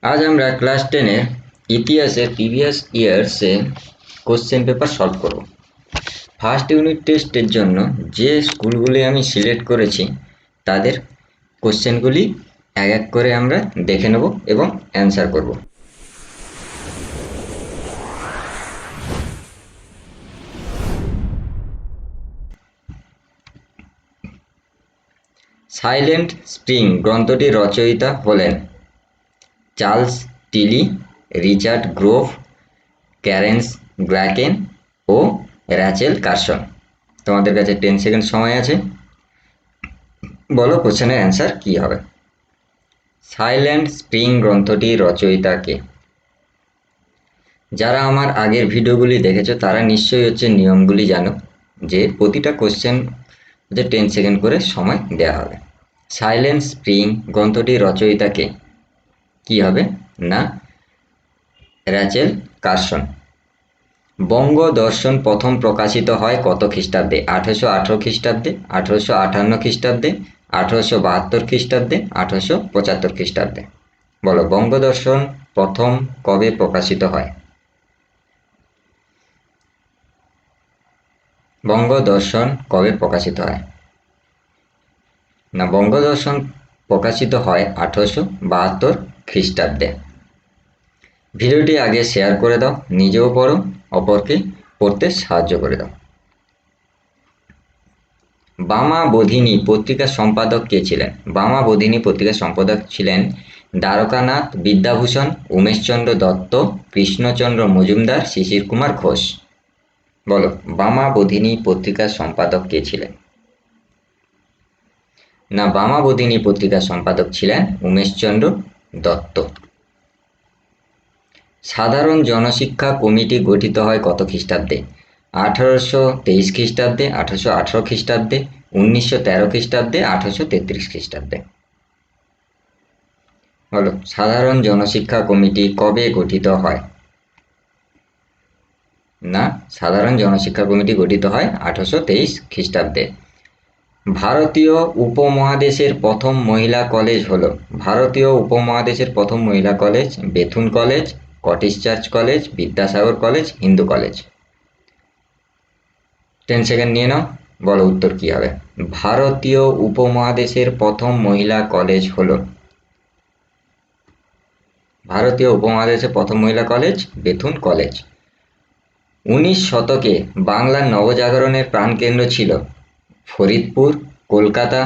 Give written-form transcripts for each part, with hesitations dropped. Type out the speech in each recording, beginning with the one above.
আজ আমরা ক্লাস 10-এর ইতিহাসের প্রিভিয়াস ইয়ার্সে কোশ্চেন পেপার সলভ করব। ফার্স্ট ইউনিট টেস্টের জন্য যে স্কুলগুলি আমি সিলেক্ট করেছি তাদের কোশ্চেনগুলি এক এক করে আমরা দেখে নেব এবং অ্যান্সার করব। সাইলেন্ট স্প্রিং গ্রন্থটির রচয়িতা হলেন চার্লস টিলি, রিচার্ড গ্রোভ, ক্যারেন্স গ্র্যাকেন ও র্যাচেল কার্সন। তোমাদের কাছে 10 সেকেন্ড সময় আছে, বলো কোশ্চেনের অ্যান্সার কি হবে। সাইলেন্ট স্প্রিং গ্রন্থটির রচয়িতা কে? যারা আমার আগের ভিডিওগুলি দেখেছো তারা নিশ্চয়ই নিয়মগুলি জানো, যে প্রতিটা কোশ্চেন 10 সেকেন্ড করে সময় দেওয়া হবে। সাইলেন্ট স্প্রিং গ্রন্থটির রচয়িতা কে? কি হবে না র্যাচেল কার্সন। বঙ্গ দর্শন প্রথম প্রকাশিত হয় কত খ্রিস্টাব্দে? 1818 খ্রিস্টাব্দে, 1858 খ্রিস্টাব্দে, 1872 খ্রিস্টাব্দে, 1875 খ্রিস্টাব্দে। বলো বঙ্গ দর্শন প্রথম কবে প্রকাশিত হয়? বঙ্গ দর্শন কবে প্রকাশিত হয়? না, বঙ্গ দর্শন প্রকাশিত হয় 1872 খ্রিস্টাব্দে। ভিডিওটি আগে শেয়ার করে দাও, নিজেও পড়ো, অপরকে পড়তে সাহায্য করে দাও। বামাবোধিনী পত্রিকার সম্পাদক কে ছিলেন? বামাবোধিনী পত্রিকার সম্পাদক ছিলেন দ্বারকানাথ বিদ্যাভূষণ, উমেশচন্দ্র দত্ত, কৃষ্ণচন্দ্র মজুমদার, শিশির কুমার ঘোষ। বলো বামাবোধিনী পত্রিকার সম্পাদক কে ছিলেন? না, বামাবোধিনী পত্রিকার সম্পাদক ছিলেন উমেশচন্দ্র দত্ত। সাধারণ জনশিক্ষা কমিটি গঠিত হয় কত খ্রিস্টাব্দে? 1823 খ্রিস্টাব্দে, 1818 খ্রিস্টাব্দে, 1913 খ্রিস্টাব্দে, 1833 খ্রিস্টাব্দে। বলো সাধারণ জনশিক্ষা কমিটি কবে গঠিত হয়? না, সাধারণ জনশিক্ষা কমিটি গঠিত হয় 1823 খ্রিস্টাব্দে। ভারতীয় উপমহাদেশের প্রথম মহিলা কলেজ হলো? ভারতীয় উপমহাদেশের প্রথম মহিলা college Bethune college, Scottish church college, Vidyasagar college, Hindu college. 10 second নিয়ে নাও, বলো উত্তর কি হবে। ভারতীয় উপমহাদেশের প্রথম মহিলা কলেজ হলো? ভারতীয় উপমহাদেশের প্রথম মহিলা কলেজ বেথুন কলেজ। 19 শতকে বাংলার নবজাগরণের প্রাণকেন্দ্র ছিল ফরিদপুর, কলকাতা,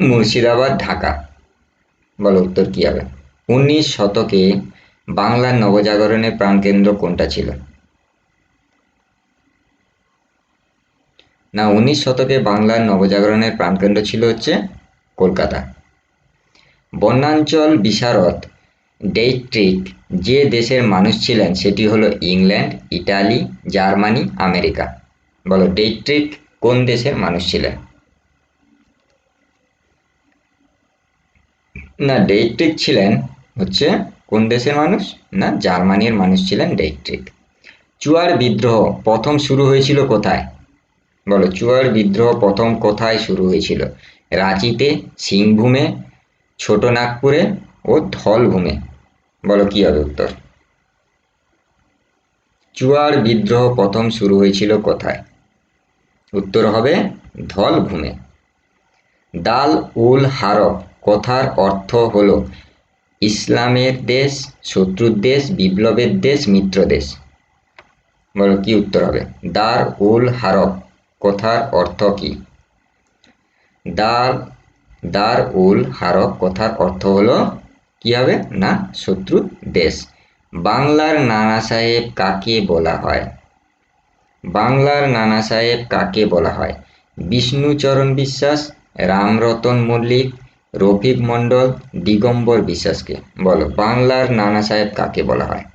মুর্শিদাবাদ, ঢাকা। বলো উত্তর কি হবে। 19 শতকে বাংলার নবজাগরণের প্রাণকেন্দ্র কোনটা ছিল? না, 19 শতকে বাংলার নবজাগরণের প্রাণকেন্দ্র ছিল কলকাতা। বনাঞ্চল বিশারদ ডেইট্রিক যে দেশের মানুষ ছিলেন সেটি হলো ইংল্যান্ড, ইটালি, জার্মানি, আমেরিকা। বলো ডেইট্রিক কোন দেশের মানুষ ছিলেন? না, ডেইট্রিক ছিলেন কোন দেশের মানুষ? না, জার্মানির মানুষ ছিলেন ডেইট্রিক। চুয়ার বিদ্রোহ প্রথম শুরু হয়েছিল কোথায়? বলো চুয়ার বিদ্রোহ প্রথম কোথায় শুরু হয়েছিল? রাঁচিতে, সিংভূমে, ছোটনাগপুরে ও ধলভূমে। বলো কি হবে উত্তর। চুয়ার বিদ্রোহ প্রথম শুরু হয়েছিল কোথায়? উত্তর হবে ধলভূমে। দাল উল হারব কথার অর্থ হলো ইসলামের দেশ, শত্রুর দেশ, বিপ্লবের দেশ, মিত্র দেশ। বলো কি উত্তর হবে। দার উল হারব কথার অর্থ কি? দার উল হারব কথার অর্থ হলো কি হবে না শত্রুর দেশ। বাংলার নানা সাহেব কাকে বলা হয়? বাংলার নানা সাহেব কাকে বলা হয়? বিষ্ণুচরণ বিশ্বাস, রামরতন মল্লিক, রফিক মন্ডল, দিগম্বর বিশ্বাসকে। বলো বাংলার নানা সাহেব কাকে বলা হয়?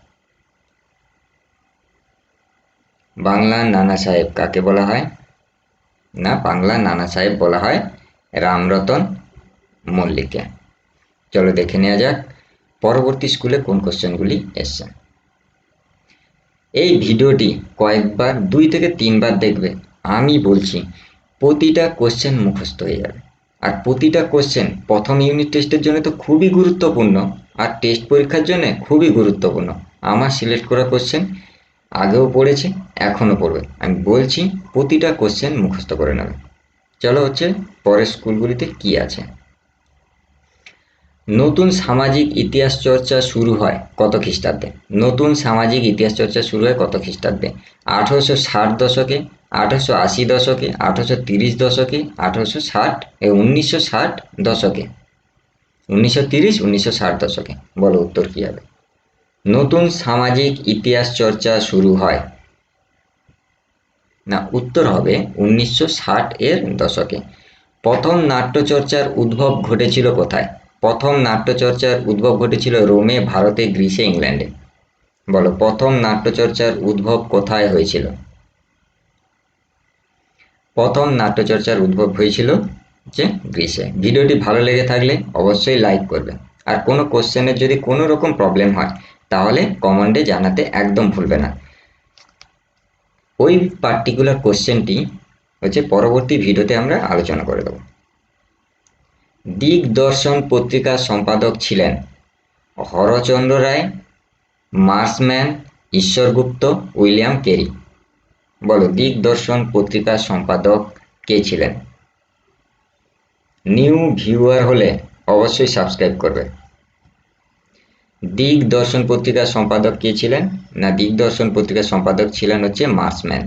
বাংলার নানা সাহেব কাকে বলা হয়? না, বাংলার নানা সাহেব বলা হয় রামরতন মল্লিককে। চলো দেখে নেওয়া যাক পরবর্তী স্কুলে কোন কোশ্চেনগুলি এসছে। এই ভিডিওটি কয়েকবার 2 থেকে 3 বার দেখবে। আমি বলছি প্রতিটা কোশ্চেন মুখস্থ হয়ে যাবে। আর প্রতিটা কোশ্চেন প্রথম ইউনিট টেস্টের জন্য তো খুবই গুরুত্বপূর্ণ, আর টেস্ট পরীক্ষার জন্য খুবই গুরুত্বপূর্ণ। আমার সিলেক্ট করা কোশ্চেন আগেও পড়েছে, এখনও পড়বে। আমি বলছি প্রতিটা কোশ্চেন মুখস্থ করে নেবে। চলো হচ্ছে পরের স্কুলগুলিতে কি আছে। নতুন সামাজিক ইতিহাস চর্চা শুরু হয় কত খ্রিস্টাব্দে? নতুন সামাজিক ইতিহাস চর্চা শুরু হয় কত খ্রিস্টাব্দে? 1860 দশকে, 1880 দশকে, 1830 দশকে, 1860 1960 দশকে, 1930 1960 দশকে। বলো উত্তর কি হবে? নতুন সামাজিক ইতিহাস চর্চা শুরু হয়, না উত্তর হবে 1960 এর দশকে। প্রথম নাট্যচর্চার উদ্ভব ঘটেছিল কোথায়? প্রথম নাট্যচর্চার উদ্ভব ঘটেছিল রোমে, ভারতে, গ্রিসে, ইংল্যান্ডে। বলো প্রথম নাট্যচর্চার উদ্ভব কোথায় হয়েছিল? প্রথম নাট্যচর্চার উদ্ভব হয়েছিল যে গ্রিসে। ভিডিওটি ভালো লেগে থাকলে অবশ্যই লাইক করবে। আর কোনো কোশ্চেনের যদি কোনো রকম প্রবলেম হয় তাহলে কমেন্টে জানাতে একদম ভুলবে না। ওই পার্টিকুলার কোশ্চেনটি হচ্ছে পরবর্তী ভিডিওতে আমরা আলোচনা করে দেব। দিগদর্শন পত্রিকার সম্পাদক ছিলেন হরচন্দ্র রায়, মার্সম্যান, ঈশ্বরগুপ্ত, উইলিয়াম কেরি। বলো দিগদর্শন পত্রিকার সম্পাদক কে ছিলেন? নিউ ভিউয়ার হলে অবশ্যই সাবস্ক্রাইব করবে। দিগদর্শন পত্রিকার সম্পাদক কে ছিলেন? না দিগদর্শন পত্রিকার সম্পাদক ছিলেন হচ্ছে মার্সম্যান।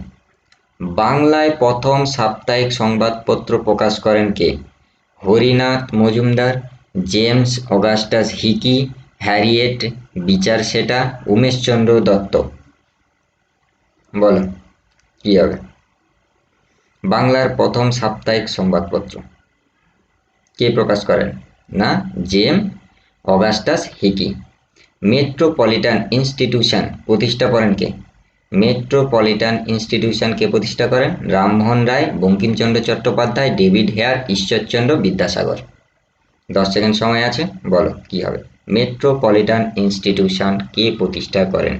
বাংলায় প্রথম সাপ্তাহিক সংবাদপত্র প্রকাশ করেন কে? Harinath Majumdar, James Augustus Hicky, Harriet Beecher সেটা, উমেশচন্দ্র দত্ত। বলো কি হবে? বাংলার প্রথম সাপ্তাহিক সংবাদপত্র কে প্রকাশ করেন? না James Augustus Hicky. Metropolitan institution প্রতিষ্ঠা করেন কে? মেট্রোপলিটন ইনস্টিটিউশন কে প্রতিষ্ঠা করেন? Rammohan Roy, Bankimchandra Chattopadhyay, David Hare, Ishwarchandra Vidyasagar. 10 second সময় আছে, বলো কি হবে? মেট্রোপলিটন ইনস্টিটিউশন কে প্রতিষ্ঠা করেন?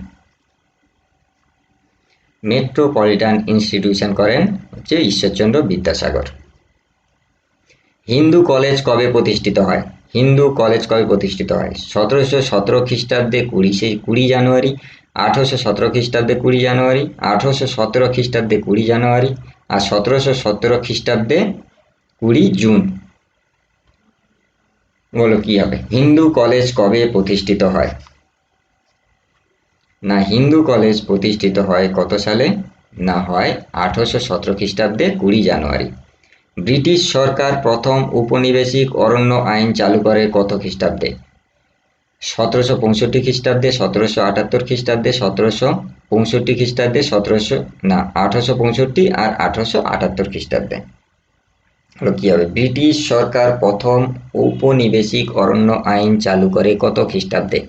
মেট্রোপলিটন ইনস্টিটিউশন করেন হচ্ছে ঈশ্বরচন্দ্র বিদ্যাসাগর। হিন্দু কলেজ কবে প্রতিষ্ঠিত হয়? হিন্দু কলেজ কবে প্রতিষ্ঠিত হয়? 1717 খ্রিস্টাব্দে 20 জানুয়ারি, 1817 খ্রিস্টাব্দে 20 জানুয়ারি, 1817 খ্রিস্টাব্দে 20 জানুয়ারি, আর 1717 খ্রিস্টাব্দে 20 জুন। বলো কি হবে? হিন্দু কলেজ কবে প্রতিষ্ঠিত হয়? না হিন্দু কলেজ প্রতিষ্ঠিত হয় কত সালে? না হয় 1817 খ্রিস্টাব্দে 20 জানুয়ারি। ব্রিটিশ সরকার প্রথম উপনিবেশিক অরণ্য আইন চালু করে কত খ্রিস্টাব্দে? 1765 খ্রিস্টাব্দে, 1778 খ্রিস্টাব্দে, 1765 খ্রিস্টাব্দে, 1865 আর 1878 খ্রিস্টাব্দে। হলো কি হবে? ব্রিটিশ সরকার প্রথম ঔপনিবেশিক অরণ্য আইন চালু করে কত খ্রিস্টাব্দে?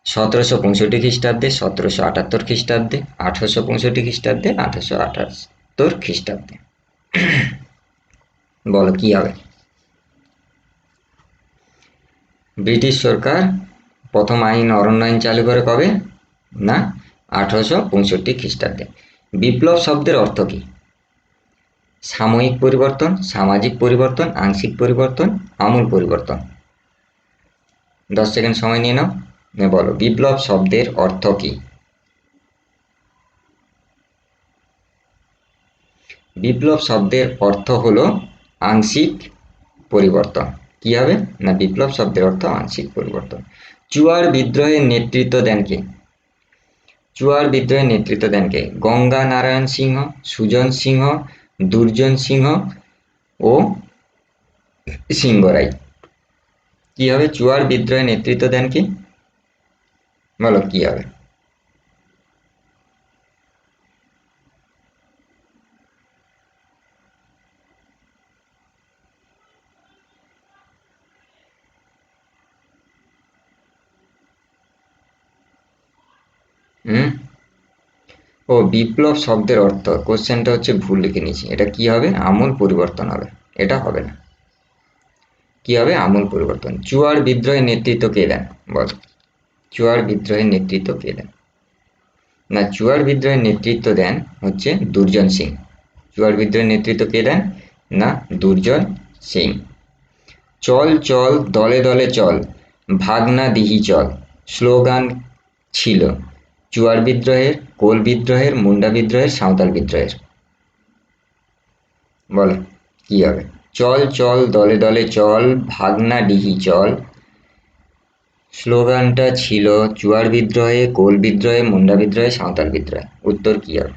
1765 খ্রিস্টাব্দে, 1778 খ্রিস্টাব্দে, 1865 খ্রিস্টাব্দে, 1878 খ্রিস্টাব্দে। বলো কি হবে? ব্রিটিশ সরকার প্রথম অরণ্য আইন চালু করে কবে? না 1865 খ্রিস্টাব্দে। বিপ্লব শব্দের অর্থ কি? সাময়িক পরিবর্তন, সামাজিক পরিবর্তন, আংশিক পরিবর্তন, আমূল পরিবর্তন। 10 সেকেন্ড সময় নিয়ে নাও, বলো বিপ্লব শব্দের অর্থ কি? বিপ্লব শব্দের অর্থ হলো আংশিক পরিবর্তন। কি হবে? না বিপ্লব শব্দের অর্থ আংশিক পরিবর্তন। চুয়ার বিদ্রোহের নেতৃত্ব দেন কে? চুয়ার বিদ্রোহের নেতৃত্ব দেন কে? গঙ্গা নারায়ণ সিংহ, সুজন সিংহ, দুর্জন সিংহ ও সিংহরাই। কি হবে? চুয়ার বিদ্রোহের নেতৃত্ব দেন কি? বলো কি হবে? ও বিপ্লব শব্দের অর্থ, কোশ্চেনটা হচ্ছে ভুল লিখে নিয়েছি। এটা কি হবে? আমূল পরিবর্তন হবে। এটা হবে না। কি হবে? আমূল পরিবর্তন। চুয়ার বিদ্রোহের নেতৃত্ব কে দেন? বল চুয়ার বিদ্রোহের নেতৃত্ব কে দেন? না চুয়ার বিদ্রোহের নেতৃত্ব দেন হচ্ছে দুর্জন সিং। চুয়ার বিদ্রোহের নেতৃত্ব কে দেন? না দুর্জন সিং। চল চল দলে দলে চল, ভাগনা দিহি চল স্লোগান ছিল চুয়ার বিদ্রোহের, কোল বিদ্রোহের, মুন্ডা বিদ্রোহের, সাঁওতাল বিদ্রোহের? বলো কি হবে? চল চল দলে দলে চল, ভাগনা ডিহি চল স্লোগানটা ছিল চুয়ার বিদ্রোহে, কোল বিদ্রোহে, মুন্ডা বিদ্রোহে, সাঁওতাল বিদ্রোহে। উত্তর কি হবে?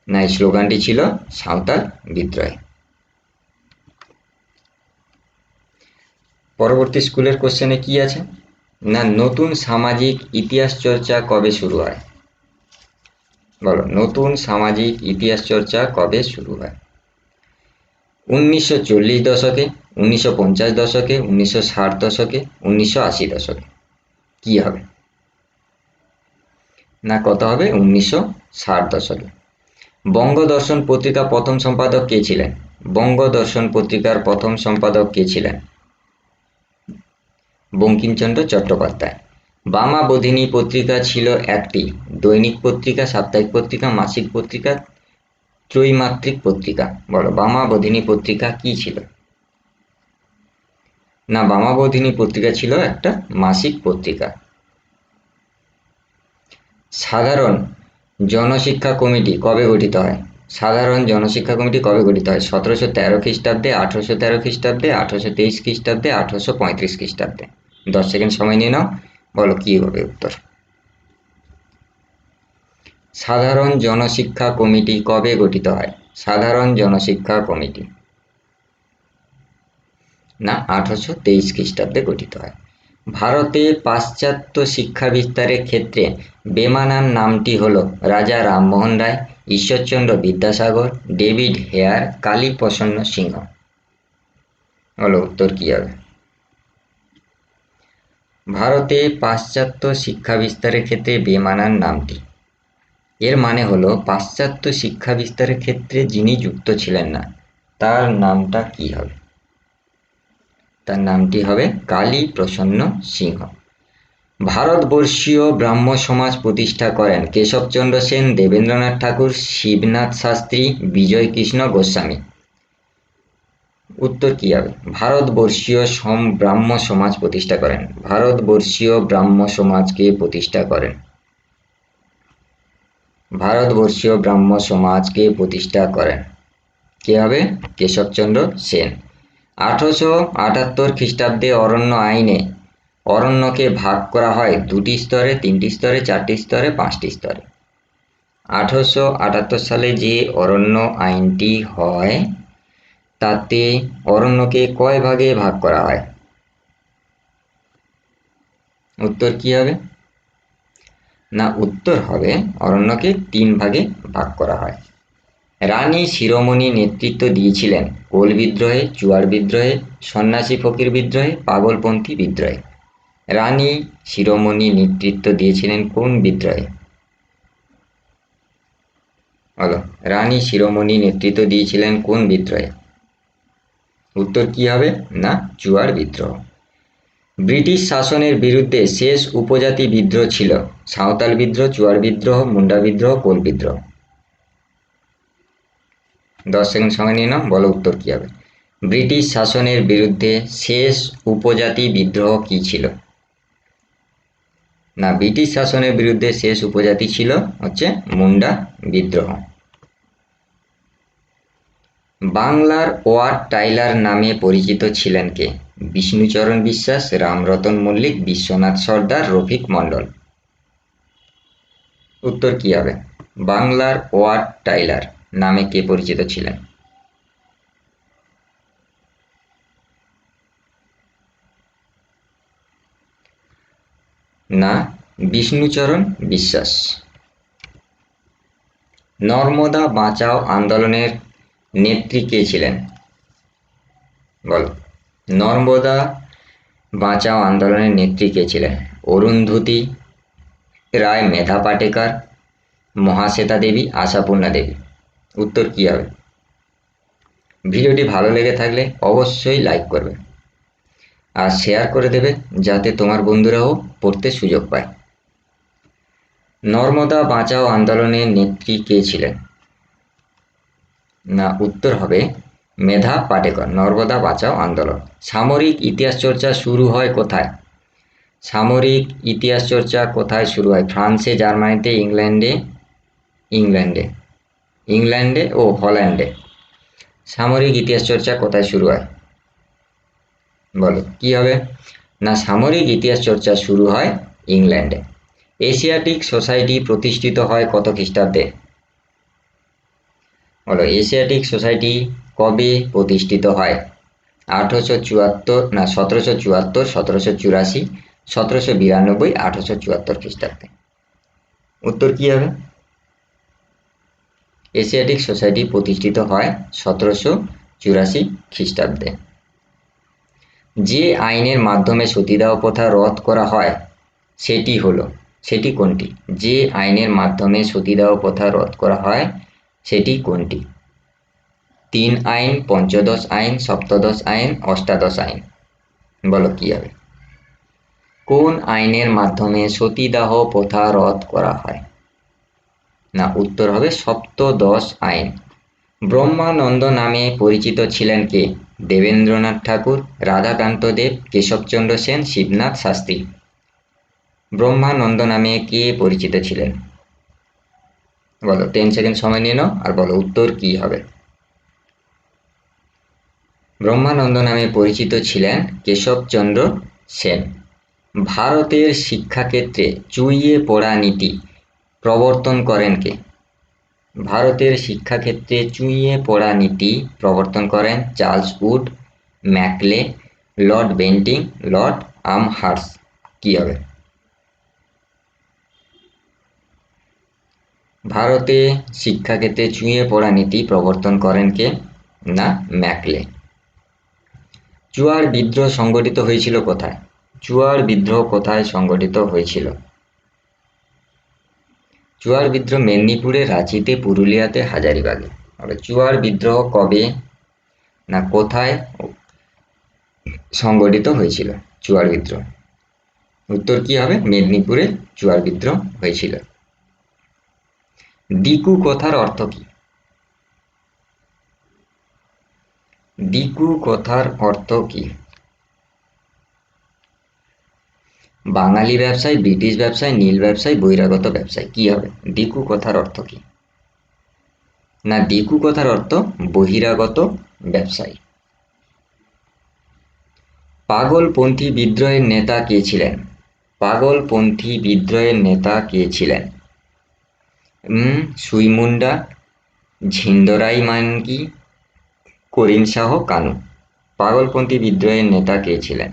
না, এই স্লোগানটি ছিল সাঁওতাল বিদ্রোহে। পরবর্তী স্কুলের কোশ্চেনে কি আছে না, নতুন সামাজিক ইতিহাস চর্চা কবে শুরু হয়? বলো, নতুন সামাজিক ইতিহাস চর্চা কবে শুরু হয়? 1940 দশকে, 1950 দশকে, 1960 দশকে, 1980 দশকে? কি হবে? না, কত হবে? 1960 দশকে। বঙ্গদর্শন পত্রিকা প্রথম সম্পাদক কে ছিলেন? বঙ্গদর্শন পত্রিকার প্রথম সম্পাদক কে ছিলেন? বঙ্কিমচন্দ্র চট্টোপাধ্যায়। বামাবোধিনী পত্রিকা ছিল একটি দৈনিক পত্রিকা, সাপ্তাহিক পত্রিকা, মাসিক পত্রিকা, ত্রৈমাত্রিক পত্রিকা? বলো, বামাবোধিনী পত্রিকা কি ছিল? না, বামাবোধিনী পত্রিকা ছিল একটা মাসিক পত্রিকা। সাধারণ জনশিক্ষা কমিটি কবে গঠিত হয়? সাধারণ জনশিক্ষা কমিটি কবে গঠিত হয়? 1713 খ্রিস্টাব্দে, 1813 খ্রিস্টাব্দে, 1823 খ্রিস্টাব্দে, 1835 খ্রিস্টাব্দে? 10 সেকেন্ড সময় নিয়ে নাও, বলো কি হবে উত্তর? সাধারণ জনশিক্ষা কমিটি কবে গঠিত হয়? সাধারণ জনশিক্ষা কমিটি না, 1823 খ্রিস্টাব্দে গঠিত হয়। ভারতে পাশ্চাত্য শিক্ষা বিস্তারের ক্ষেত্রে বেমানান নামটি হল রাজা রামমোহন রায়, ঈশ্বরচন্দ্র বিদ্যাসাগর, ডেভিড হেয়ার, কালী প্রসন্ন সিংহ? বলো উত্তর কি হবে? ভারতে পাশ্চাত্য শিক্ষা বিস্তারের ক্ষেত্রে বেমানান নামটি, এর মানে হলো পাশ্চাত্য শিক্ষা বিস্তারের ক্ষেত্রে যিনি যুক্ত ছিলেন না, তার নামটা কি হবে? তার নামটি হবে কালী প্রসন্ন সিংহ। ভারতবর্ষীয় ব্রাহ্ম সমাজ প্রতিষ্ঠা করেন কেশবচন্দ্র সেন, দেবেন্দ্রনাথ ঠাকুর, শিবনাথ শাস্ত্রী, বিজয় কৃষ্ণ গোস্বামী? উত্তর কি হবে? ভারতবর্ষীয় ব্রাহ্ম সমাজ প্রতিষ্ঠা করেন, ভারতবর্ষীয় ব্রাহ্ম সমাজকে প্রতিষ্ঠা করেন, ভারতবর্ষীয় ব্রাহ্ম সমাজকে প্রতিষ্ঠা করেন কে হবে? কেশবচন্দ্র সেন। 1878 খ্রিস্টাব্দে অরণ্য আইনে অরণ্যকে ভাগ করা হয় দুটি স্তরে, তিনটি স্তরে, চারটি স্তরে, পাঁচটি স্তরে? 1878 সালে যে অরণ্য আইনটি হয় তাতে অরণ্যকে কয় ভাগে ভাগ করা হয়? উত্তর কি হবে? না, উত্তর হবে অরণ্যকে 3 ভাগে ভাগ করা হয়। রানী শিরোমণি নেতৃত্ব দিয়েছিলেন কোল বিদ্রোহে, চুয়ার বিদ্রোহে, সন্ন্যাসী ফকির বিদ্রোহে, পাগলপন্থী বিদ্রোহে? রানী শিরোমণি নেতৃত্ব দিয়েছিলেন কোন বিদ্রোহে? বলো, রানী শিরোমণি নেতৃত্ব দিয়েছিলেন কোন বিদ্রোহে? উত্তর কি হবে? না, চুয়ার বিদ্রোহ। ব্রিটিশ শাসনের বিরুদ্ধে শেষ উপজাতি বিদ্রোহ ছিল সাঁওতাল বিদ্রোহ, চুয়ার বিদ্রোহ, মুন্ডা বিদ্রোহ, কোল বিদ্রোহ? 10 সেকেন্ড সময় নিয়ে নাও, বলো উত্তর কি হবে? ব্রিটিশ শাসনের বিরুদ্ধে শেষ উপজাতি বিদ্রোহ কি ছিল? না, ব্রিটিশ শাসনের বিরুদ্ধে শেষ উপজাতি ছিল হচ্ছে মুন্ডা বিদ্রোহ। বাংলার ওয়ার্ড টাইলার নামে পরিচিত ছিলেন কে? বিষ্ণুচরণ বিশ্বাস, রামরতন মল্লিক, বিশ্বনাথ সর্দার, রফিক মন্ডল? উত্তর কি হবে? বাংলার ওয়ার্ড টাইলার নামে কে পরিচিত ছিলেন? না, বিষ্ণুচরণ বিশ্বাস। নর্মদা বাঁচাও আন্দোলনের নেত্রী কে ছিলেন? বলো, নর্মদা বাঁচাও আন্দোলনের নেত্রী কে ছিলেন? অরুন্ধতী রায়, মেধা পাটেকার, মহাশ্বেতা দেবী, আশাপূর্ণা দেবী? উত্তর কি হবে? ভিডিওটি ভালো লেগে থাকলে অবশ্যই লাইক করবে আর শেয়ার করে দেবে যাতে তোমার বন্ধুরাও পড়তে সুযোগ পায়। নর্মদা বাঁচাও আন্দোলনের নেত্রী কে ছিলেন? না, উত্তর হবে মেধা পাটেকর, নর্মদা বাঁচাও আন্দোলন। সামরিক ইতিহাস চর্চা শুরু হয় কোথায়? সামরিক ইতিহাস চর্চা কোথায় শুরু হয়? ফ্রান্সে, জার্মানিতে, ইংল্যান্ডে ইংল্যান্ডে ও হল্যান্ডে। সামরিক ইতিহাস চর্চা কোথায় শুরু হয়? বলো কি হবে? না, সামরিক ইতিহাস চর্চা শুরু হয় ইংল্যান্ডে। এশিয়াটিক সোসাইটি প্রতিষ্ঠিত হয় কত খ্রিস্টাব্দে? বলো এশিয়াটিক সোসাইটি কবে প্রতিষ্ঠিত হয়? 1874, না 1774, 1784, 1792, 1874 খ্রিস্টাব্দে। উত্তর কি হবে? এশিয়াটিক সোসাইটি প্রতিষ্ঠিত হয় 1784 খ্রিস্টাব্দে। যে আইনের মাধ্যমে সতীদাহ প্রথা রদ করা হয় সেটি কোনটি? যে আইনের মাধ্যমে সতীদাহ প্রথা রদ করা হয় সেটি কোনটি? 3 আইন, পঞ্চদশ আইন, সপ্তদশ আইন, অষ্টাদশ আইন। বলো কি হবে? কোন আইনের মাধ্যমে সতীদাহ প্রথা রদ করা হয়? না, উত্তর হবে সপ্তদশ আইন। ব্রহ্মানন্দ নামে পরিচিত ছিলেন কে? দেবেন্দ্রনাথ ঠাকুর, রাধাকান্ত দেব, কেশবচন্দ্র সেন, শিবনাথ শাস্ত্রী। ব্রহ্মানন্দ নামে কে পরিচিত ছিলেন? বলো 10 সেকেন্ড সময় নিয়ে নাও আর বলো উত্তর কি হবে। ব্রহ্মানন্দ নামে পরিচিত ছিলেন কেশবচন্দ্র সেন। ভারতের শিক্ষাক্ষেত্রে চুইয়ে পড়া নীতি প্রবর্তন করেন কে? ভারতের শিক্ষাক্ষেত্রে চুইয়ে পড়া নীতি প্রবর্তন করেন Charles would, Macaulay, Lord Bentinck, Lord Amherst. কি হবে? ভারতে শিক্ষাক্ষেত্রে চুইয়ে পড়া নীতি প্রবর্তন করেন কে? না, ম্যাকলে। চুয়ার বিদ্রোহ সংগঠিত হয়েছিল কোথায়? চুয়ার বিদ্রোহ কোথায় সংগঠিত হয়েছিল? চুয়ার বিদ্রোহ মেদিনীপুরে, রাঁচিতে, পুরুলিয়াতে, হাজারিবাগে। চুয়ার বিদ্রোহ কবে না কোথায় সংগঠিত হয়েছিল? চুয়ার বিদ্রোহ। উত্তর কি হবে? মেদিনীপুরে চুয়ার বিদ্রোহ হয়েছিল। দিকু কথার অর্থ কি? দিকু কথার অর্থ কি? বাঙালি ব্যবসায়, ব্রিটিশ ব্যবসায়, নীল ব্যবসায়, বহিরাগত ব্যবসায়। কি হবে? দিকু কথার অর্থ কি? না, দিকু কথার অর্থ বহিরাগত ব্যবসায়ী। পাগলপন্থী বিদ্রোহের নেতা কে ছিলেন? পাগলপন্থী বিদ্রোহের নেতা কে ছিলেন? সুইমুন্ডা, ঝিন্দরাই মানকি, করিম শাহ কানু। পাগলপন্থী বিদ্রোহের নেতা কে ছিলেন?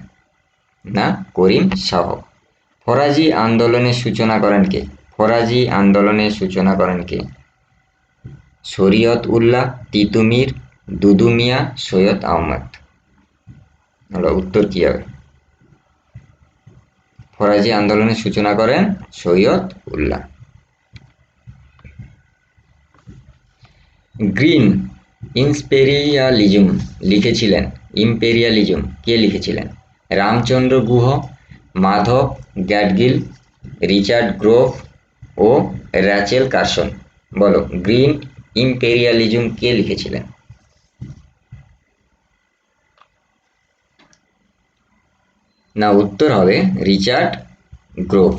না, করিম শাহ। ফরাজি আন্দোলনের সূচনা করেন কে? ফরাজি আন্দোলনের সূচনা করেন কে? শরীয়ত উল্লাহ, তিতুমির, দুদু মিয়া, সৈয়দ আহমদ। হলো উত্তর কি হবে? ফরাজি আন্দোলনের সূচনা করেন সৈয়দ উল্লাহ। গ্রিন ইম্পেরিয়ালিজম কে লিখেছিলেন? রামচন্দ্র গুহ, মাধব গ্যাডগিল, রিচার্ড গ্রোভ ও র্যাচেল কার্সন। বলো গ্রিন ইম্পেরিয়ালিজম কে লিখেছিলেন? না, উত্তর হবে রিচার্ড গ্রোভ।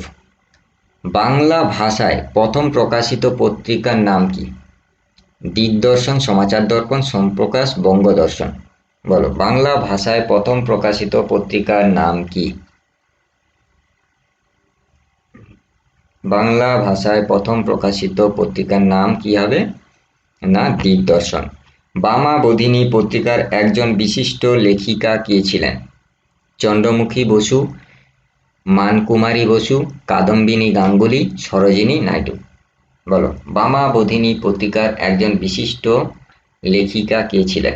বাংলা ভাষায় প্রথম প্রকাশিত পত্রিকার নাম কি? দিগদর্শন, সমাচার দর্পণ, সোমপ্রকাশ, বঙ্গদর্শন। বলো বাংলা ভাষায় প্রথম প্রকাশিত পত্রিকার নাম কি? বাংলা ভাষায় প্রথম প্রকাশিত পত্রিকার নাম কি হবে? না, দিগদর্শন। বামাবোধিনী পত্রিকার একজন বিশিষ্ট লেখিকা কে ছিলেন? চন্দ্রমুখী বসু, মানকুমারী বসু, কাদম্বিনী গাঙ্গুলি, সরোজিনী নাইডু। বলো বামাবোধিনী পত্রিকার একজন বিশিষ্ট লেখিকা কে ছিলেন?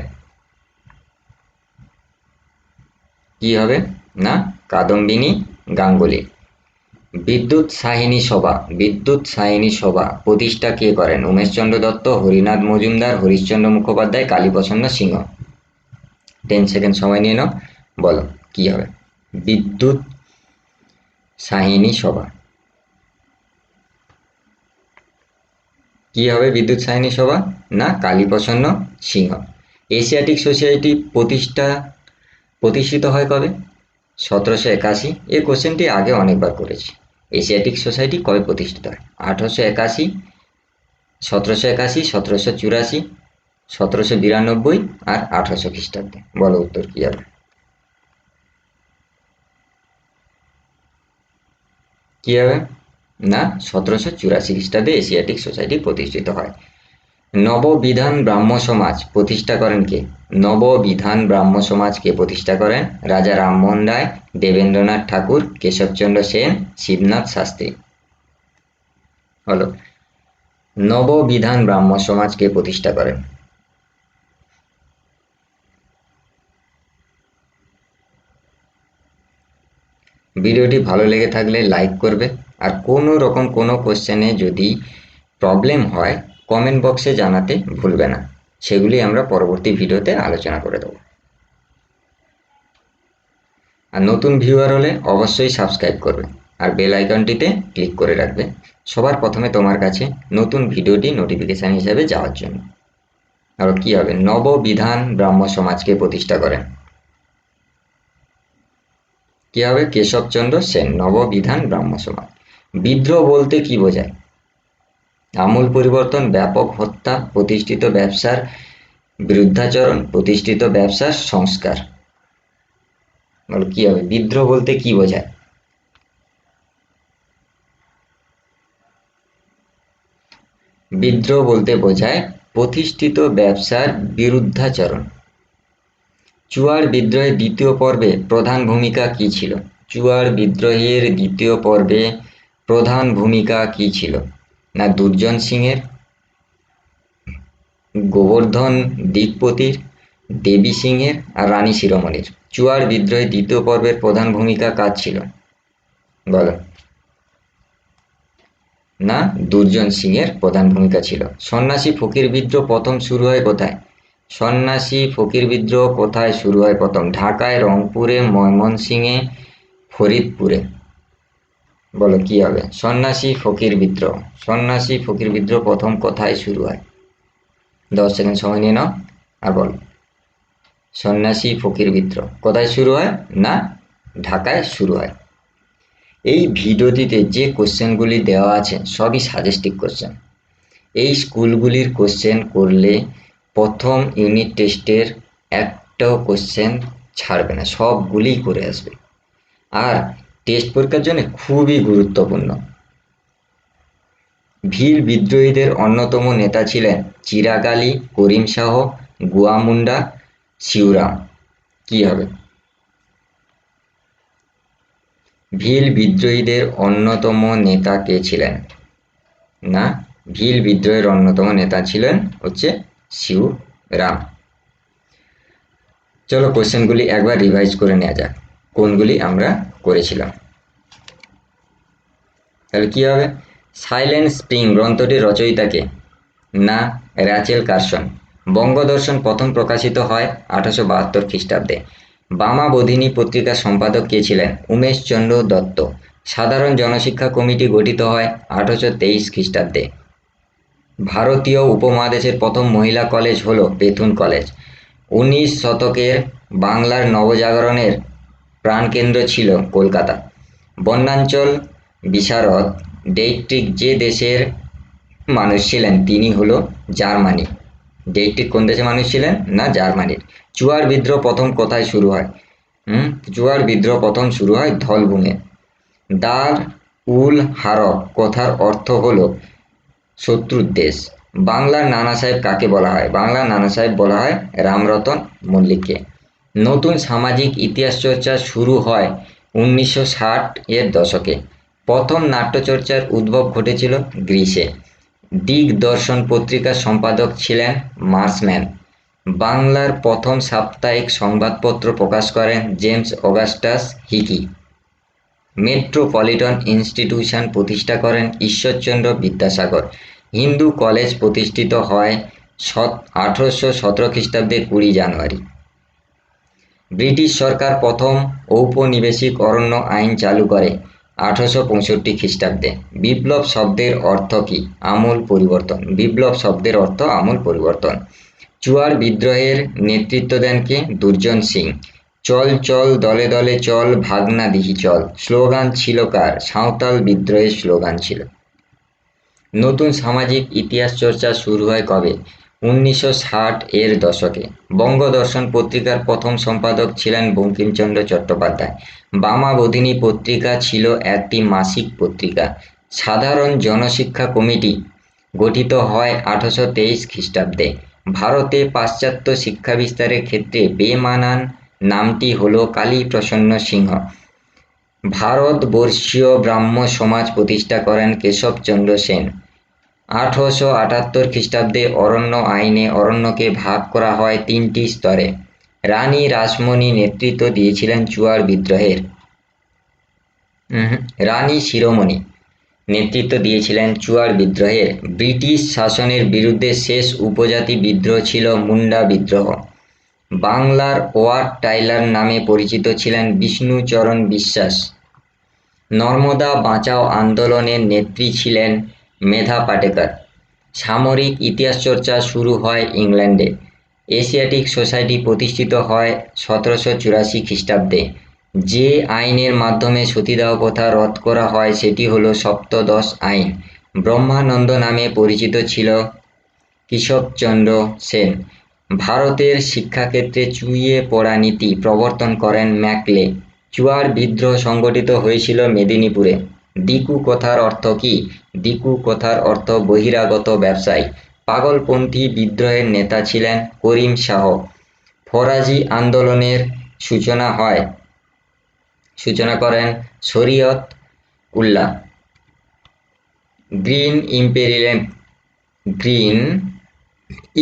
কি হবে? না, কাদম্বিনী গাঙ্গুলি। বিদ্যুৎ সাহিনী সভা প্রতিষ্ঠা কে করেন? উমেশচন্দ্র দত্ত, হরিনাথ মজুমদার, হরিশ্চন্দ্র মুখোপাধ্যায়, কালীপ্রসন্ন সিংহ। 10 সেকেন্ড সময় নিয়ে নাও, বলো কি হবে? বিদ্যুৎ সাহিনী সভা। কি হবে বিদ্যুৎ সাহিনী সভা? না, কালীপ্রসন্ন সিংহ। এশিয়াটিক সোসাইটি প্রতিষ্ঠিত হয় কবে? 1781। এই কোশ্চেনটি আগে অনেকবার করেছি। এশিয়াটিক সোসাইটি কবে প্রতিষ্ঠিত হয়? 1881, 1781, 1784, 1792 আর 1800 খ্রিস্টাব্দে। বলো উত্তর কি হবে? কি হবে? না, 1784 খ্রিস্টাব্দে এশিয়াটিক সোসাইটি প্রতিষ্ঠিত হয়। নববিধান ব্রাহ্ম সমাজ প্রতিষ্ঠা করেন কে? নববিধান ব্রাহ্ম সমাজ কে প্রতিষ্ঠা করেন? রাজা রামমোহন রায়, দেবেন্দ্রনাথ ঠাকুর, কেশবচন্দ্র সেন, শিবনাথ শাস্ত্রী। হলো, নববিধান ব্রাহ্ম সমাজ কে প্রতিষ্ঠা করেন? ভিডিওটি ভালো লেগে থাকলে লাইক করবে, আর কোনো রকম কোনো কোশ্চেনে যদি প্রবলেম হয় কমেন্ট বক্সে জানাতে ভুলবে না, সেগুলি আমরা পরবর্তী ভিডিওতে আলোচনা করে দেব। আর নতুন ভিউয়ার হলে অবশ্যই সাবস্ক্রাইব করবে আর বেল আইকনটিতে ক্লিক করে রাখবে সবার প্রথমে তোমার কাছে নতুন ভিডিওটি নোটিফিকেশন হিসেবে যাওয়ার জন্য। আর কি হবে? নববিধান ব্রাহ্ম সমাজকে প্রতিষ্ঠা করেন। কি হবে? কেশবচন্দ্র সেন। নববিধান ব্রাহ্ম সমাজ। বিদ্রোহ বলতে কি বোঝায়? আমূল পরিবর্তন, ব্যাপক হত্যা, প্রতিষ্ঠিত ব্যবসার বিরুদ্ধাচরণ, প্রতিষ্ঠিত ব্যবসার সংস্কার। বলো কি হবে? বিদ্রোহ বলতে কি বোঝায়? বিদ্রোহ বলতে বোঝায় প্রতিষ্ঠিত ব্যবসার বিরুদ্ধাচরণ। চুয়াড় বিদ্রোহের দ্বিতীয় পর্বে প্রধান ভূমিকা কি ছিল? চুয়াড় বিদ্রোহের দ্বিতীয় পর্বে প্রধান ভূমিকা কি ছিল? না দুর্জন সিংয়ের, গোবর্ধন দিকপতির, দেবী সিংহের আর রানী শিরোমণির। চুয়াড় বিদ্রোহের দ্বিতীয় পর্বের প্রধান ভূমিকা কার ছিল? বলো। না, দুর্জন সিংহের প্রধান ভূমিকা ছিল। সন্ন্যাসী ফকির বিদ্রোহ প্রথম শুরু হয় কোথায়? সন্ন্যাসী ফকির বিদ্রোহ কোথায় শুরু হয় প্রথম? ঢাকায়, রংপুরে, ময়মনসিংহে, ফরিদপুরে। বলো কি হবে? সন্ন্যাসী ফকির বিদ্রোহ। সন্ন্যাসী ফকির বিদ্রোহ প্রথম কোথায় শুরু হয়? 10 সেকেন্ড সময় নিয়ে নাও আর বলো। সন্ন্যাসী ফকির বিদ্রোহ কোথায় শুরু হয়? না ঢাকায় শুরু হয়। এই ভিডিওটিতে যে কোশ্চেনগুলি দেওয়া আছে সবই সাজেস্টিভ কোশ্চেন। এই স্কুলগুলির কোশ্চেন করলে প্রথম ইউনিট টেস্টের একটাও কোশ্চেন ছাড়বে না, সবগুলি করে আসবে। আর টেস্ট পরীক্ষার জন্য খুবই গুরুত্বপূর্ণ। ভীল বিদ্রোহীদের অন্যতম নেতা ছিলেন চিরাগ আলী, করিম শাহ, গুয়ামুন্ডা, শিউরাম। কি হবে? ভীল বিদ্রোহীদের অন্যতম নেতা কে ছিলেন? না, ভীল বিদ্রোহের অন্যতম নেতা ছিলেন হচ্ছে শিউরাম। চলো কোশ্চেনগুলি একবার রিভাইজ করে নেওয়া যাক, কোনগুলি আমরা করেছিলাম। তাহলে কি হবে? সাইলেন্ট স্প্রিং গ্রন্থটির রচয়িতা কে? না র্যাচেল কারসন। বঙ্গদর্শন প্রথম প্রকাশিত হয় 1872 খ্রিস্টাব্দে। বামাবোধিনী পত্রিকার সম্পাদক কে ছিলেন? উমেশচন্দ্র দত্ত। সাধারণ জনশিক্ষা কমিটি গঠিত হয় 1823 খ্রিস্টাব্দে। ভারতীয় উপমহাদেশের প্রথম মহিলা কলেজ হল বেথুন কলেজ। 19 শতকের বাংলার নবজাগরণের প্রাণকেন্দ্র ছিল কলকাতা। বন্যাঞ্চল বিশারদ ডেইট্রিক যে দেশের মানুষ ছিলেন তিনি হলো জার্মানি। ডেইট্রিক কোন দেশের মানুষ ছিলেন? না জার্মানির। চুয়াড় বিদ্রোহ প্রথম কোথায় শুরু হয়? চুয়াড় বিদ্রোহ প্রথম শুরু হয় ধলভূমে। দার উল হারব কথার অর্থ হলো শত্রুর দেশ। বাংলার নানা সাহেব কাকে বলা হয়? বাংলার নানা সাহেব বলা হয় রামরতন মল্লিককে। নতুন সামাজিক ইতিহাস চর্চা শুরু হয় 1960 এর দশকে। প্রথম নাট্যচর্চার উদ্ভব ঘটেছিল গ্রিসে। দিগদর্শন পত্রিকার সম্পাদক ছিলেন মার্সম্যান। বাংলার প্রথম সাপ্তাহিক সংবাদপত্র প্রকাশ করেন James Augustus Hicky. Metropolitan institution প্রতিষ্ঠা করেন ঈশ্বরচন্দ্র বিদ্যাসাগর। হিন্দু কলেজ প্রতিষ্ঠিত হয় 1817 খ্রিস্টাব্দে 20 জানুয়ারি। ব্রিটিশ সরকার প্রথম ঔপনিবেশিক অরণ্য আইন চালু করে 1865 খ্রিস্টাব্দে। বিপ্লব শব্দের অর্থ কি? আমূল পরিবর্তন। বিপ্লব শব্দের অর্থ আমূল পরিবর্তন। চুয়ার বিদ্রোহের নেতৃত্ব দেন কে? দুর্জন সিং। চল চল দলে দলে চল, ভাগনা দিহি চল স্লোগান ছিল কার? সাঁওতাল বিদ্রোহের স্লোগান ছিল। নতুন সামাজিক ইতিহাস চর্চা শুরু হয় কবে? 1960 এর দশকে। বঙ্গদর্শন পত্রিকার প্রথম সম্পাদক ছিলেন বঙ্কিমচন্দ্র চট্টোপাধ্যায়। বামাবোধিনী পত্রিকা ছিল একটি মাসিক পত্রিকা। সাধারণ জনশিক্ষা কমিটি গঠিত হয় 1823 খ্রিস্টাব্দে। ভারতে পাশ্চাত্য শিক্ষা বিস্তারের ক্ষেত্রে বেমানান নামটি হল কালীপ্রসন্ন সিংহ। ভারতবর্ষীয় ব্রাহ্ম সমাজ প্রতিষ্ঠা করেন কেশবচন্দ্র সেন। 1878 খ্রিস্টাব্দে অরণ্য আইনে অরণ্যকে ভাগ করা হয় 3টি স্তরে। রানী রাসমণি নেতৃত্ব দিয়েছিলেন চুয়ার বিদ্রোহের। রানী শিরোমণি নেতৃত্ব দিয়েছিলেন চুয়ার বিদ্রোহের। ব্রিটিশ শাসনের বিরুদ্ধে শেষ উপজাতি বিদ্রোহ ছিল মুন্ডা বিদ্রোহ। বাংলার ওয়াট টাইলার নামে পরিচিত ছিলেন বিষ্ণুচরণ বিশ্বাস। নর্মদা বাঁচাও আন্দোলনের নেত্রী ছিলেন মেধা পাটেকর। সামরিক ইতিহাস চর্চা শুরু হয় ইংল্যান্ডে। এশিয়াটিক সোসাইটি প্রতিষ্ঠিত হয় 1784 খ্রিস্টাব্দে। যে আইনের মাধ্যমে সতীদাহ প্রথা রদ করা হয় সেটি হল সপ্তদশ আইন। ব্রহ্মানন্দ নামে পরিচিত ছিল কেশবচন্দ্র সেন। ভারতের শিক্ষাক্ষেত্রে চুইয়ে পড়া নীতি প্রবর্তন করেন ম্যাকলে। চুয়ার বিদ্রোহ সংগঠিত হয়েছিল মেদিনীপুরে। দিকু কথার অর্থ কি? দিকু কথার অর্থ বহিরাগত ব্যবসায়ী। পাগলপন্থী বিদ্রোহের নেতা ছিলেন করিম শাহ। ফরাজি আন্দোলনের সূচনা করেন শরিয়ত উল্লাহ। গ্রিন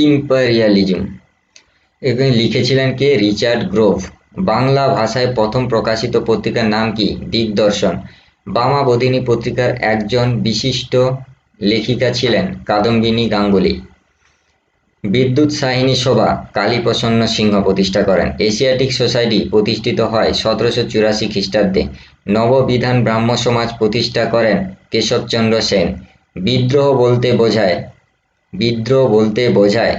ইম্পেরিয়ালিজম এখানে লিখেছিলেন কে? Richard Grove. বাংলা ভাষায় প্রথম প্রকাশিত পত্রিকার নাম কি? দিগদর্শন। বামাবোধিনী পত্রিকার একজন বিশিষ্ট লেখিকা ছিলেন কাদম্বিনী গাঙ্গুলি। বিদ্যুৎ সাহিনী সভা কালীপ্রসন্ন সিংহ প্রতিষ্ঠা করেন। এশিয়াটিক সোসাইটি প্রতিষ্ঠিত হয় 1784 খ্রিস্টাব্দে। নববিধান ব্রাহ্ম সমাজ প্রতিষ্ঠা করেন কেশবচন্দ্র সেন। বিদ্রোহ বলতে বোঝায়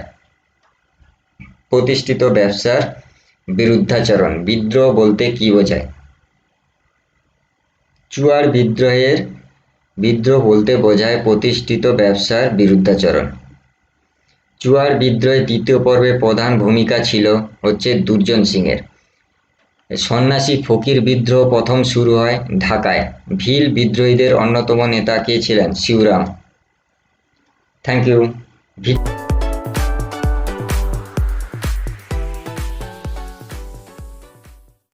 প্রতিষ্ঠিত ব্যবসার বিরুদ্ধাচরণ। বিদ্রোহ বলতে কি বোঝায়? চুয়ার বিদ্রোহ বলতে বোঝায় প্রতিষ্ঠিত ব্যবসার বিরুদ্ধাচরণ। চুয়ার বিদ্রোহের দ্বিতীয় পর্বে প্রধান ভূমিকা ছিল দুর্জন সিংয়ের। সন্ন্যাসী ফকির বিদ্রোহ প্রথম শুরু হয় ঢাকায়। ভিল বিদ্রোহীদের অন্যতম নেতা কে ছিলেন? শিবরাম। Thank you.